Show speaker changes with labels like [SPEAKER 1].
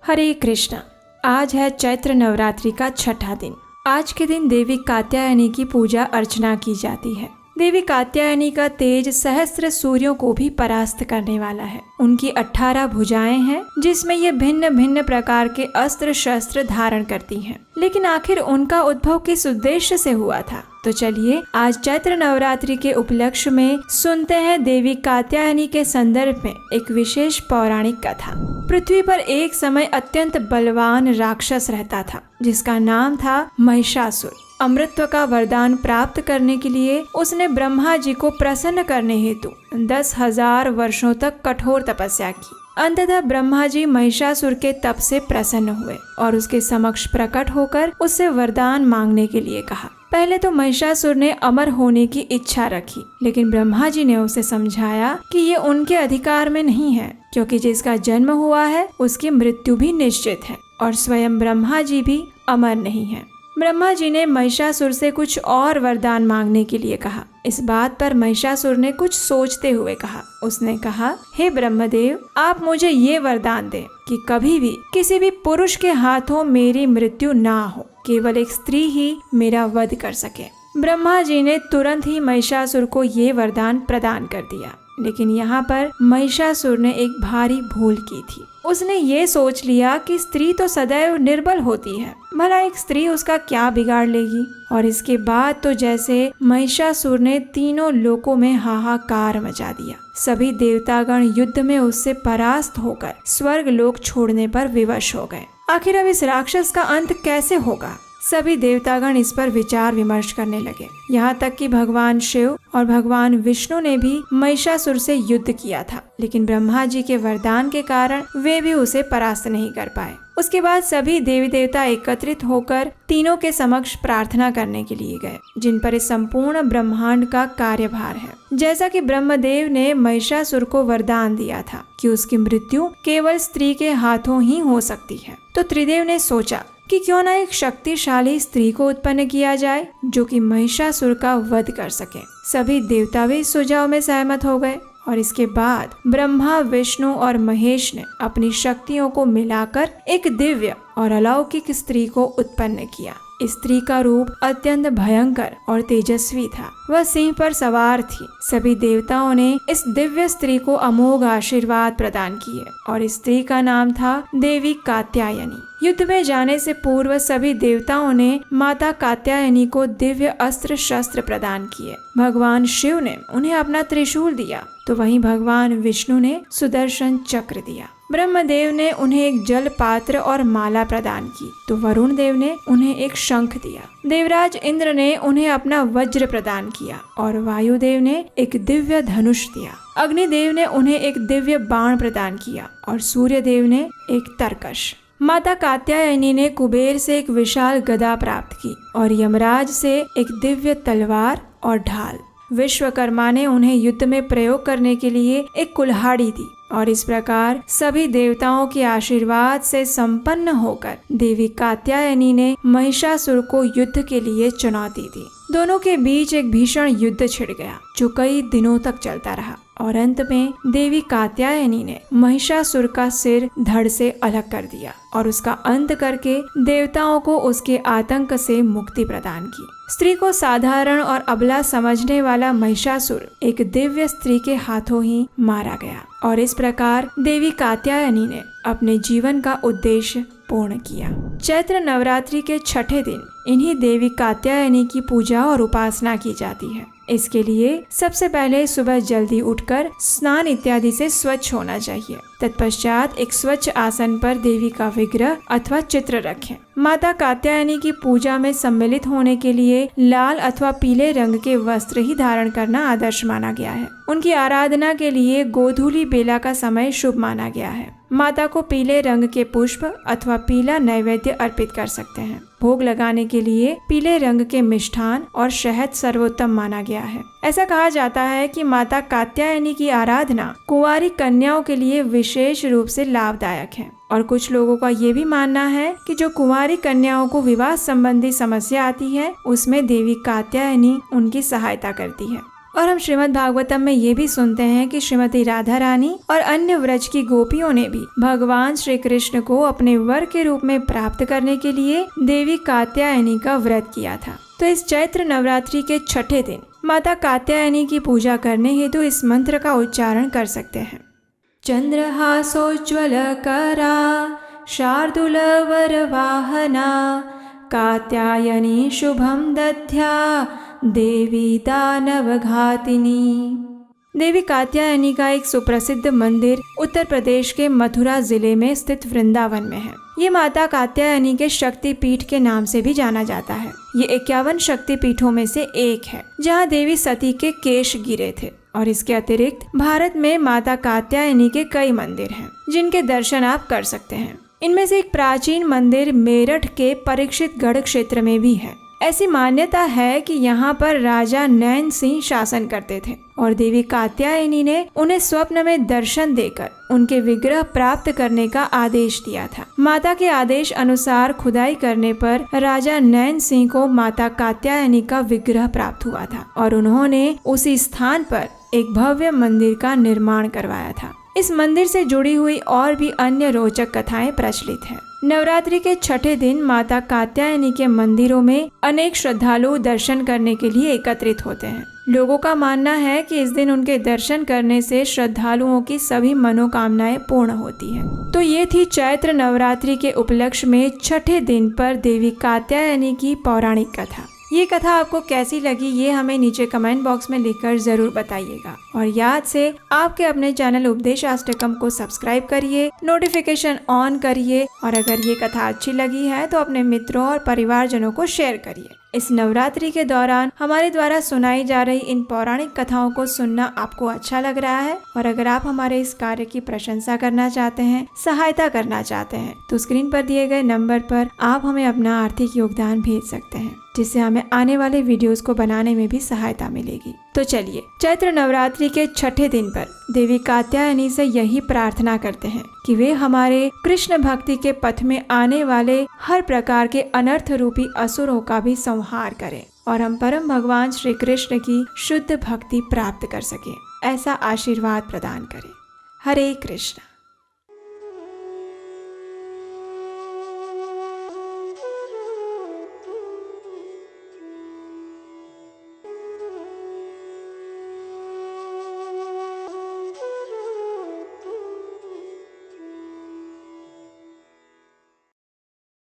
[SPEAKER 1] हरे कृष्णा। आज है चैत्र नवरात्रि का छठा दिन। आज के दिन देवी कात्यायनी की पूजा अर्चना की जाती है। देवी कात्यायनी का तेज सहस्त्र सूर्यों को भी परास्त करने वाला है। उनकी 18 भुजाएं हैं जिसमें ये भिन्न भिन्न प्रकार के अस्त्र शस्त्र धारण करती हैं। लेकिन आखिर उनका उद्भव किस उद्देश्य से हुआ था? तो चलिए आज चैत्र नवरात्रि के उपलक्ष्य में सुनते हैं देवी कात्यायनी के संदर्भ में एक विशेष पौराणिक कथा। पृथ्वी पर एक समय अत्यंत बलवान राक्षस रहता था जिसका नाम था महिषासुर। अमृतत्व का वरदान प्राप्त करने के लिए उसने ब्रह्मा जी को प्रसन्न करने हेतु 10,000 वर्षों तक कठोर तपस्या की। अंततः ब्रह्मा जी महिषासुर के तप से प्रसन्न हुए और उसके समक्ष प्रकट होकर उससे वरदान मांगने के लिए कहा। पहले तो महिषासुर ने अमर होने की इच्छा रखी, लेकिन ब्रह्मा जी ने उसे समझाया कि ये उनके अधिकार में नहीं है, क्योंकि जिसका जन्म हुआ है उसकी मृत्यु भी निश्चित है और स्वयं ब्रह्मा जी भी अमर नहीं है। ब्रह्मा जी ने महिषासुर से कुछ और वरदान मांगने के लिए कहा। इस बात पर महिषासुर ने कुछ सोचते हुए कहा। उसने कहा, हे ब्रह्मदेव, आप मुझे ये वरदान दें कि कभी भी किसी भी पुरुष के हाथों मेरी मृत्यु ना हो, केवल एक स्त्री ही मेरा वध कर सके। ब्रह्मा जी ने तुरंत ही महिषासुर को ये वरदान प्रदान कर दिया। लेकिन यहाँ पर महिषासुर ने एक भारी भूल की थी। उसने ये सोच लिया कि स्त्री तो सदैव निर्बल होती है, भला एक स्त्री उसका क्या बिगाड़ लेगी। और इसके बाद तो जैसे महिषासुर ने तीनों लोकों में हाहाकार मचा दिया। सभी देवतागण युद्ध में उससे परास्त होकर स्वर्ग लोक छोड़ने पर विवश हो गए। आखिर अब इस राक्षस का अंत कैसे होगा? सभी देवतागण इस पर विचार विमर्श करने लगे। यहाँ तक कि भगवान शिव और भगवान विष्णु ने भी महिषासुर से युद्ध किया था, लेकिन ब्रह्मा जी के वरदान के कारण वे भी उसे परास्त नहीं कर पाए। उसके बाद सभी देवी देवता एकत्रित होकर तीनों के समक्ष प्रार्थना करने के लिए गए, जिन पर इस संपूर्ण ब्रह्मांड का कार्यभार है। जैसा कि ब्रह्मदेव ने महिषासुर को वरदान दिया था कि उसकी मृत्यु केवल स्त्री के हाथों ही हो सकती है, तो त्रिदेव ने सोचा कि क्यों न एक शक्तिशाली स्त्री को उत्पन्न किया जाए जो कि महिषासुर का वध कर सके। सभी देवता भी इस सुझाव में सहमत हो गए और इसके बाद ब्रह्मा, विष्णु और महेश ने अपनी शक्तियों को मिलाकर एक दिव्य और अलौकिक स्त्री को उत्पन्न किया। स्त्री का रूप अत्यंत भयंकर और तेजस्वी था। वह सिंह पर सवार थी। सभी देवताओं ने इस दिव्य स्त्री को अमोघ आशीर्वाद प्रदान किए और इस स्त्री का नाम था देवी कात्यायनी। युद्ध में जाने से पूर्व सभी देवताओं ने माता कात्यायनी को दिव्य अस्त्र शस्त्र प्रदान किए। भगवान शिव ने उन्हें अपना त्रिशूल दिया, तो वहीं भगवान विष्णु ने सुदर्शन चक्र दिया। ब्रह्मदेव ने उन्हें एक जल पात्र और माला प्रदान की, तो वरुण देव ने उन्हें एक शंख दिया। देवराज इंद्र ने उन्हें अपना वज्र प्रदान किया और वायुदेव ने एक दिव्य धनुष दिया। अग्निदेव ने उन्हें एक दिव्य बाण प्रदान किया और सूर्य देव ने एक तरकश। माता कात्यायनी ने कुबेर से एक विशाल गदा प्राप्त की और यमराज से एक दिव्य तलवार और ढाल। विश्वकर्मा ने उन्हें युद्ध में प्रयोग करने के लिए एक कुल्हाड़ी दी और इस प्रकार सभी देवताओं के आशीर्वाद से संपन्न होकर देवी कात्यायनी ने महिषासुर को युद्ध के लिए चुनौती दी। दोनों के बीच एक भीषण युद्ध छिड़ गया जो कई दिनों तक चलता रहा और अंत में देवी कात्यायनी ने महिषासुर का सिर धड़ से अलग कर दिया और उसका अंत करके देवताओं को उसके आतंक से मुक्ति प्रदान की। स्त्री को साधारण और अबला समझने वाला महिषासुर एक दिव्य स्त्री के हाथों ही मारा गया और इस प्रकार देवी कात्यायनी ने अपने जीवन का उद्देश्य पूर्ण किया। चैत्र नवरात्रि के छठे दिन इन्हीं देवी कात्यायनी की पूजा और उपासना की जाती है। इसके लिए सबसे पहले सुबह जल्दी उठकर स्नान इत्यादि से स्वच्छ होना चाहिए। तत्पश्चात एक स्वच्छ आसन पर देवी का विग्रह अथवा चित्र रखें। माता कात्यायनी की पूजा में सम्मिलित होने के लिए लाल अथवा पीले रंग के वस्त्र ही धारण करना आदर्श माना गया है। उनकी आराधना के लिए गोधूली बेला का समय शुभ माना गया है। माता को पीले रंग के पुष्प अथवा पीला नैवेद्य अर्पित कर सकते हैं। भोग लगाने के लिए पीले रंग के मिष्ठान और शहद सर्वोत्तम माना गया है। ऐसा कहा जाता है कि माता कात्यायनी की आराधना कुंवारी कन्याओं के लिए विशेष रूप से लाभदायक है और कुछ लोगों का ये भी मानना है कि जो कुंवारी कन्याओं को विवाह संबंधी समस्या आती है उसमें देवी कात्यायनी उनकी सहायता करती है। और हम श्रीमद् भागवतम में ये भी सुनते हैं कि श्रीमती राधा रानी और अन्य व्रज की गोपियों ने भी भगवान श्री कृष्ण को अपने वर के रूप में प्राप्त करने के लिए देवी कात्यायनी का व्रत किया था। तो इस चैत्र नवरात्रि के छठे दिन माता कात्यायनी की पूजा करने हेतु इस मंत्र का उच्चारण कर सकते हैं। चंद्रहासोज्ज्वल करा शार्दूल वरवाहना कात्यायनी शुभम दध्या देवी दानवघातिनी। देवी कात्यायनी का एक सुप्रसिद्ध मंदिर उत्तर प्रदेश के मथुरा जिले में स्थित वृंदावन में है। ये माता कात्यायनी के शक्ति पीठ के नाम से भी जाना जाता है। ये 51 शक्ति पीठों में से एक है जहाँ देवी सती के केश गिरे थे। और इसके अतिरिक्त भारत में माता कात्यायनी के कई मंदिर हैं जिनके दर्शन आप कर सकते हैं। इनमें से एक प्राचीन मंदिर मेरठ के परीक्षितगढ़ क्षेत्र में भी है। ऐसी मान्यता है कि यहाँ पर राजा नैन सिंह शासन करते थे और देवी कात्यायनी ने उन्हें स्वप्न में दर्शन देकर उनके विग्रह प्राप्त करने का आदेश दिया था। माता के आदेश अनुसार खुदाई करने पर राजा नैन सिंह को माता कात्यायनी का विग्रह प्राप्त हुआ था और उन्होंने उसी स्थान पर एक भव्य मंदिर का निर्माण करवाया था। इस मंदिर से जुड़ी हुई और भी अन्य रोचक कथाएं प्रचलित हैं। नवरात्रि के छठे दिन माता कात्यायनी के मंदिरों में अनेक श्रद्धालु दर्शन करने के लिए एकत्रित होते हैं। लोगों का मानना है कि इस दिन उनके दर्शन करने से श्रद्धालुओं की सभी मनोकामनाएं पूर्ण होती हैं। तो ये थी चैत्र नवरात्रि के उपलक्ष्य में छठे दिन पर देवी कात्यायनी की पौराणिक कथा। ये कथा आपको कैसी लगी ये हमें नीचे कमेंट बॉक्स में लिखकर जरूर बताइएगा। और याद से आपके अपने चैनल उपदेशाष्टकम को सब्सक्राइब करिए, नोटिफिकेशन ऑन करिए और अगर ये कथा अच्छी लगी है तो अपने मित्रों और परिवारजनों को शेयर करिए। इस नवरात्रि के दौरान हमारे द्वारा सुनाई जा रही इन पौराणिक कथाओं को सुनना आपको अच्छा लग रहा है और अगर आप हमारे इस कार्य की प्रशंसा करना चाहते हैं, सहायता करना चाहते हैं तो स्क्रीन पर दिए गए नंबर पर आप हमें अपना आर्थिक योगदान भेज सकते हैं जिससे हमें आने वाले वीडियोस को बनाने में भी सहायता मिलेगी। तो चलिए चैत्र नवरात्रि के छठे दिन पर देवी कात्यायनी से यही प्रार्थना करते हैं कि वे हमारे कृष्ण भक्ति के पथ में आने वाले हर प्रकार के अनर्थ रूपी असुरों का भी संहार करें और हम परम भगवान श्री कृष्ण की शुद्ध भक्ति प्राप्त कर सकें। ऐसा आशीर्वाद प्रदान करें। हरे कृष्ण।